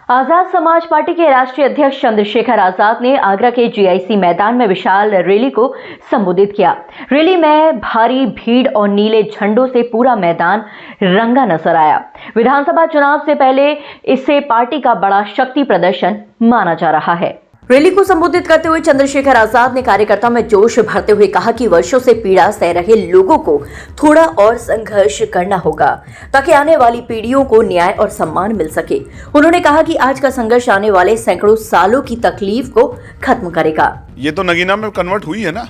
Azad Samaj party के राष्ट्रीय अध्यक्ष चंद्रशेखर आजाद ने आगरा के जीआईसी मैदान में विशाल रैली को संबोधित किया। रैली में भारी भीड़ और नीले झंडों से पूरा मैदान रंगा नजर आया। विधानसभा चुनाव से पहले इसे पार्टी का बड़ा शक्ति प्रदर्शन माना जा रहा है। रैली को संबोधित करते हुए चंद्रशेखर आजाद ने कार्यकर्ताओं में जोश भरते हुए कहा कि वर्षों से पीड़ा सह रहे लोगों को थोड़ा और संघर्ष करना होगा ताकि आने वाली पीढ़ियों को न्याय और सम्मान मिल सके। उन्होंने कहा कि आज का संघर्ष आने वाले सैकड़ों सालों की तकलीफ को खत्म करेगा। ये तो नगीना में कन्वर्ट हुई है ना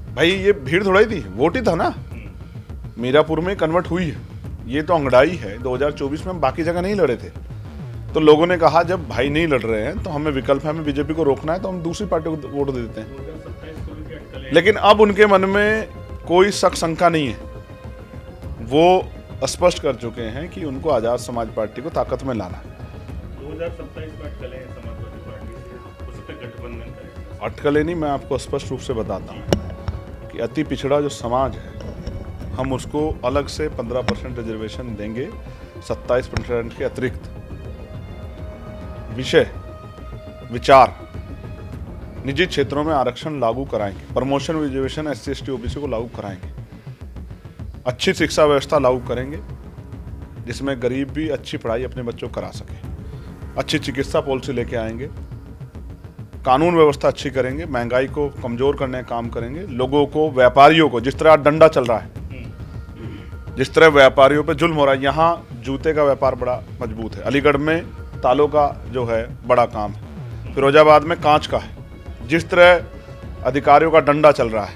भाई, ये भीड़ थोड़ा ही थी, वोट ही था ना। मीरापुर में कन्वर्ट हुई है, ये तो अंगड़ाई है। 2024 में हम बाकी जगह नहीं लड़े थे, तो लोगों ने कहा जब भाई नहीं लड़ रहे हैं तो हमें विकल्प है, हमें बीजेपी को रोकना है, तो हम दूसरी पार्टी को वोट दे देते हैं। लेकिन अब उनके मन में कोई शक शंका नहीं है, वो स्पष्ट कर चुके हैं कि उनको आजाद समाज पार्टी को ताकत में लाना है। 2027 में समाजवादी पार्टी से उस पे गठबंधन करेगा। अटकलें नहीं, मैं आपको स्पष्ट रूप से बताता हूँ कि अति पिछड़ा जो समाज है, हम उसको अलग से 15% रिजर्वेशन देंगे, 27% के अतिरिक्त विषय विचार निजी क्षेत्रों में आरक्षण लागू कराएंगे, promotion reservation SC ST OBC को लागू कराएंगे, अच्छी शिक्षा व्यवस्था लागू करेंगे जिसमें गरीब भी अच्छी पढ़ाई अपने बच्चों को करा सके, अच्छी चिकित्सा पॉलिसी लेके आएंगे, कानून व्यवस्था अच्छी करेंगे, महंगाई को कमजोर करने का काम करेंगे, लोगों को, व्यापारियों को, जिस तरह डंडा चल रहा है, जिस तरह व्यापारियों पे जुल्म हो रहा है, यहाँ जूते का व्यापार बड़ा मजबूत है, अलीगढ़ में तालों का जो है बड़ा काम है, फिरोजाबाद में कांच का है। जिस तरह अधिकारियों का डंडा चल रहा है,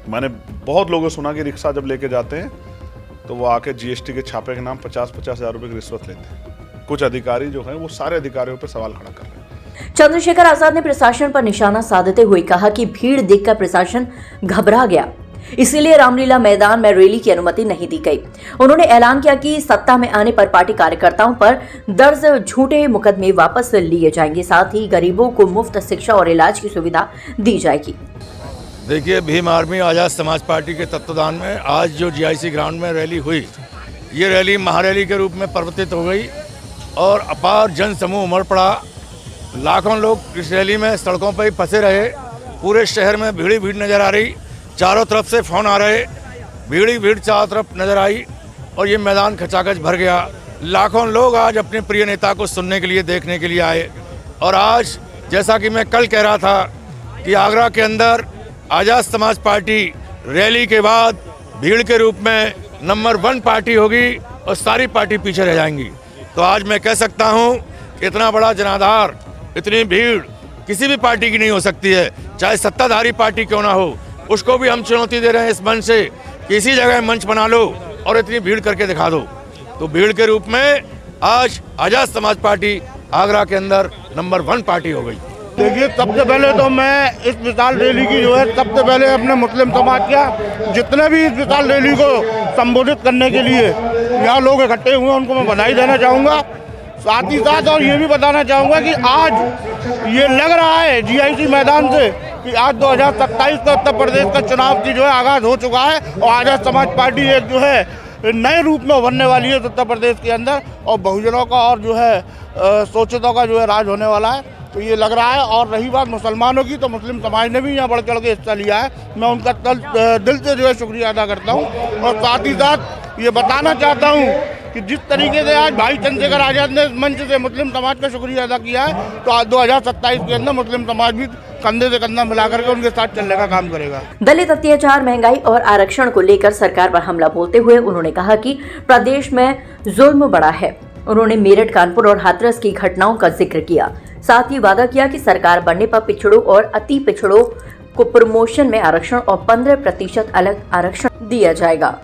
मैंने बहुत लोगों सुना कि रिक्शा जब लेके जाते हैं तो वो आके GST के छापे के नाम 50-50 हज़ार रुपए की रिश्वत लेते हैं। कुछ अधिकारी जो हैं वो सारे अधिकारियों पर सवाल खड़ा कर रहे हैं। चंद्रशेखर आजाद ने प्रशासन पर निशाना साधते हुए कहा कि भीड़ देखकर प्रशासन घबरा गया, इसीलिए रामलीला मैदान में रैली की अनुमति नहीं दी गई। उन्होंने ऐलान किया कि सत्ता में आने पर पार्टी कार्यकर्ताओं पर दर्ज झूठे मुकदमे वापस लिए जाएंगे, साथ ही गरीबों को मुफ्त शिक्षा और इलाज की सुविधा दी जाएगी। देखिए, भीम आर्मी आजाद समाज पार्टी के तत्वाधान में आज जो GIC ग्राउंड में रैली हुई, ये रैली महारैली के रूप में परिवर्तित हो गई और अपार जन समूह उमड़ पड़ा। लाखों लोग इस रैली में सड़कों पर ही फंसे रहे। पूरे शहर में भीड़ ही भीड़ नजर आ रही, चारों तरफ से फोन आ रहे, भीड़ ही भीड़ चारों तरफ नजर आई और ये मैदान खचाखच भर गया। लाखों लोग आज अपने प्रिय नेता को सुनने के लिए, देखने के लिए आए। और आज जैसा कि मैं कल कह रहा था कि आगरा के अंदर आजाद समाज पार्टी रैली के बाद भीड़ के रूप में नंबर 1 पार्टी होगी और सारी पार्टी पीछे रह जाएंगी। तो आज मैं कह सकता हूँ कि इतना बड़ा जनाधार, इतनी भीड़ किसी भी पार्टी की नहीं हो सकती है, चाहे सत्ताधारी पार्टी क्यों ना हो। उसको भी हम चुनौती दे रहे हैं इस मंच से कि इसी जगह मंच बना लो और इतनी भीड़ करके दिखा दो। तो भीड़ के रूप में आज आजाद समाज पार्टी आगरा के अंदर नंबर 1 पार्टी हो गई। देखिए, सबसे पहले तो मैं इस विशाल रैली की जो है सबसे पहले अपने मुस्लिम समाज का जितने भी इस विशाल रैली को संबोधित करने के लिए यहाँ लोग इकट्ठे हुए उनको मैं बधाई देना चाहूँगा। साथ ही साथ और ये भी बताना चाहूँगा कि आज ये लग रहा है GIC मैदान से कि आज 2027 का उत्तर प्रदेश का चुनाव की जो है आगाज हो चुका है और आजाद समाज पार्टी एक जो है नए रूप में उभरने वाली है उत्तर प्रदेश के अंदर और बहुजनों का और जो है शोषितों का जो है राज होने वाला है। तो ये लग रहा है। और रही बात मुसलमानों की, तो मुस्लिम समाज ने भी यहाँ बढ़ चढ़ के हिस्सा लिया है। मैं उनका दिल से जो है शुक्रिया अदा करता हूँ और साथ ही साथ ये बताना चाहता हूँ कि जिस तरीके से आज भाई चंद्रशेखर आजाद ने मंच से मुस्लिम समाज का शुक्रिया अदा किया है, तो आज 2027 के अंदर मुस्लिम समाज भी कंधे से कंधा मिलाकर के उनके साथ चलने का काम करेगा। दलित अत्याचार, महंगाई और आरक्षण को लेकर सरकार पर हमला बोलते हुए उन्होंने कहा कि प्रदेश में जुल्म बढ़ा है। उन्होंने मेरठ, कानपुर और हाथरस की घटनाओं का जिक्र किया, साथ ही वादा किया कि सरकार बनने पर पिछड़ों और अति पिछड़ों को प्रमोशन में आरक्षण और 15% अलग आरक्षण दिया जाएगा।